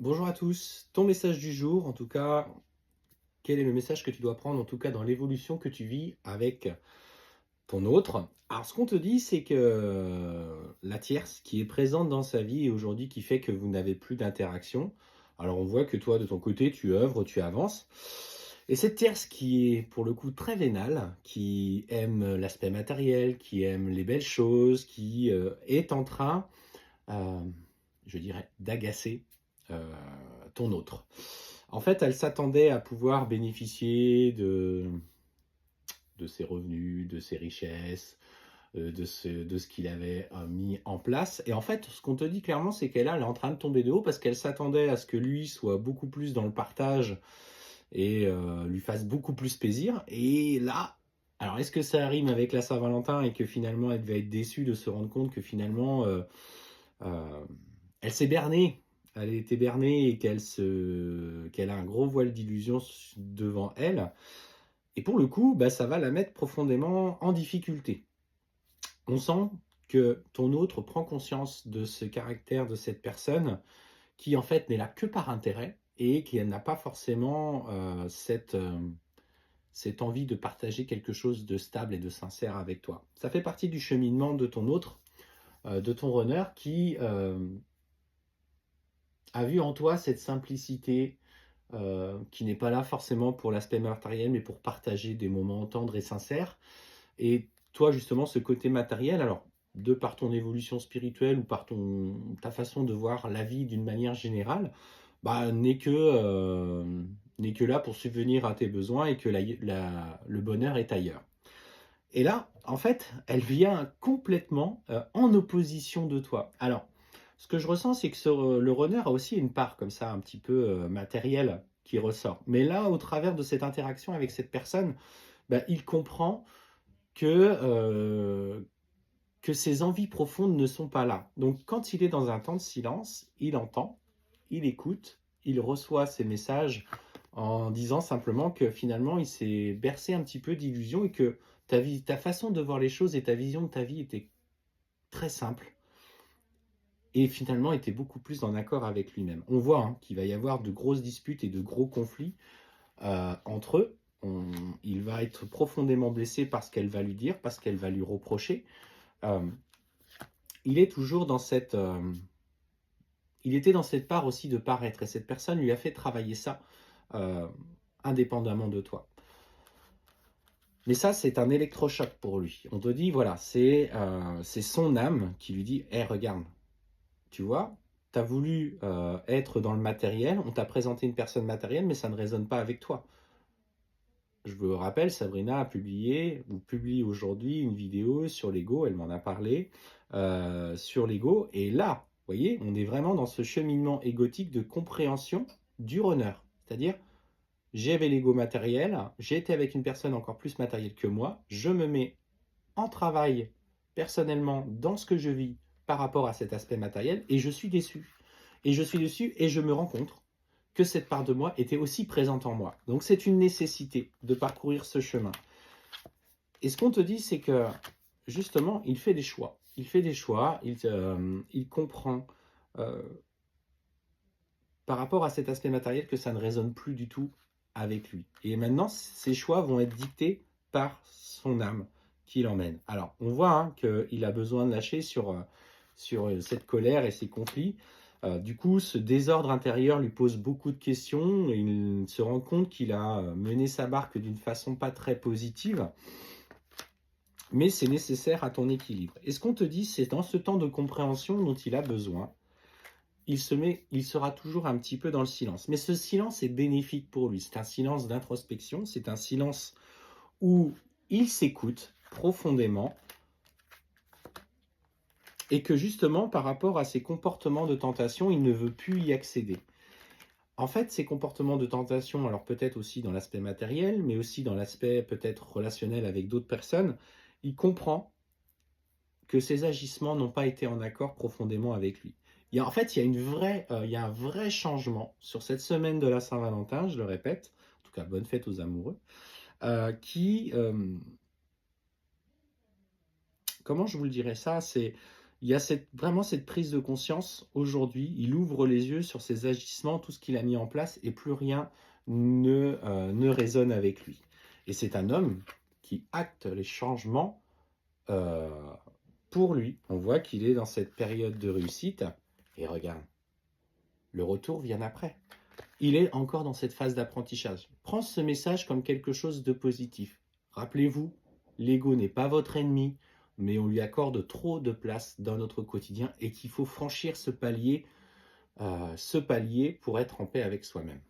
Bonjour à tous. Ton message du jour, en tout cas, quel est le message que tu dois prendre, en tout cas, dans l'évolution que tu vis avec ton autre? Alors, ce qu'on te dit, c'est que la tierce qui est présente dans sa vie et aujourd'hui qui fait que vous n'avez plus d'interaction. Alors, on voit que toi, de ton côté, tu œuvres, tu avances. Et cette tierce qui est pour le coup très vénale, qui aime l'aspect matériel, qui aime les belles choses, qui est en train, euh, je dirais, d'agacer euh, ton autre. En fait, elle s'attendait à pouvoir bénéficier de ses revenus, de ses richesses, de ce qu'il avait mis en place. Et en fait, ce qu'on te dit clairement, c'est qu'elle elle est en train de tomber de haut parce qu'elle s'attendait à ce que lui soit beaucoup plus dans le partage et lui fasse beaucoup plus plaisir. Et là, alors est-ce que ça rime avec la Saint-Valentin et que finalement elle devait être déçue de se rendre compte que finalement euh, elle s'est bernée. Elle a été bernée et qu'elle a un gros voile d'illusion devant elle. Et pour le coup, bah, ça va la mettre profondément en difficulté. On sent que ton autre prend conscience de ce caractère de cette personne qui en fait n'est là que par intérêt et qui n'a pas forcément cette envie de partager quelque chose de stable et de sincère avec toi. Ça fait partie du cheminement de ton autre, de ton runner qui a vu en toi cette simplicité qui n'est pas là forcément pour l'aspect matériel, mais pour partager des moments tendres et sincères. Et toi, justement, ce côté matériel, alors, de par ton évolution spirituelle ou par ta façon de voir la vie d'une manière générale, bah, n'est que là pour subvenir à tes besoins et que le bonheur est ailleurs. Et là, en fait, elle vient complètement en opposition de toi. Alors, ce que je ressens, c'est que le runner a aussi une part comme ça, un petit peu matérielle, qui ressort. Mais là, au travers de cette interaction avec cette personne, bah, il comprend que, que ses envies profondes ne sont pas là. Donc, quand il est dans un temps de silence, il entend, il écoute, il reçoit ces messages en disant simplement que finalement, il s'est bercé un petit peu d'illusions et que ta façon de voir les choses et ta vision de ta vie était très simple et finalement était beaucoup plus en accord avec lui-même. On voit qu'il va y avoir de grosses disputes et de gros conflits entre eux. Il va être profondément blessé par ce qu'elle va lui dire, parce qu'elle va lui reprocher. Euh, il est toujours dans il était dans cette part aussi de paraître et cette personne lui a fait travailler ça euh, indépendamment de toi. Mais ça, c'est un électrochoc pour lui. On te dit, voilà, c'est son âme qui lui dit, hé, regarde, tu vois, tu as voulu être dans le matériel, on t'a présenté une personne matérielle, mais ça ne résonne pas avec toi. Je vous rappelle, Sabrina a publié, ou publie aujourd'hui une vidéo sur l'ego, elle m'en a parlé, sur l'ego. Et là, vous voyez, on est vraiment dans ce cheminement égotique de compréhension du runner. C'est-à-dire, j'avais l'ego matériel, j'ai été avec une personne encore plus matérielle que moi, je me mets en travail personnellement dans ce que je vis par rapport à cet aspect matériel et je suis déçu. Et je suis déçu et je me rends compte que cette part de moi était aussi présente en moi. Donc c'est une nécessité de parcourir ce chemin. Et ce qu'on te dit, c'est que justement, il fait des choix. Il fait des choix, il comprend euh, par rapport à cet aspect matériel que ça ne résonne plus du tout avec lui. Et maintenant, ces choix vont être dictés par son âme qui l'emmène. Alors, on voit qu'il a besoin de lâcher sur cette colère et ces conflits. Du coup, ce désordre intérieur lui pose beaucoup de questions. Il se rend compte qu'il a mené sa barque d'une façon pas très positive, mais c'est nécessaire à ton équilibre. Et ce qu'on te dit, c'est dans ce temps de compréhension dont il a besoin, il sera toujours un petit peu dans le silence. Mais ce silence est bénéfique pour lui. C'est un silence d'introspection, c'est un silence où il s'écoute profondément et que justement, par rapport à ses comportements de tentation, il ne veut plus y accéder. En fait, ces comportements de tentation, alors peut-être aussi dans l'aspect matériel, mais aussi dans l'aspect peut-être relationnel avec d'autres personnes, il comprend que ses agissements n'ont pas été en accord profondément avec lui. En fait, il y a un vrai changement sur cette semaine de la Saint-Valentin, je le répète, en tout cas, bonne fête aux amoureux, qui, comment je vous le dirais ça, c'est, Il y a vraiment cette prise de conscience aujourd'hui. Il ouvre les yeux sur ses agissements, tout ce qu'il a mis en place, et plus rien ne résonne avec lui. Et c'est un homme qui acte les changements euh, pour lui. On voit qu'il est dans cette période de réussite. Et regarde, le retour vient après. Il est encore dans cette phase d'apprentissage. Prends ce message comme quelque chose de positif. Rappelez-vous, l'ego n'est pas votre ennemi, mais on lui accorde trop de place dans notre quotidien et qu'il faut franchir ce palier pour être en paix avec soi-même.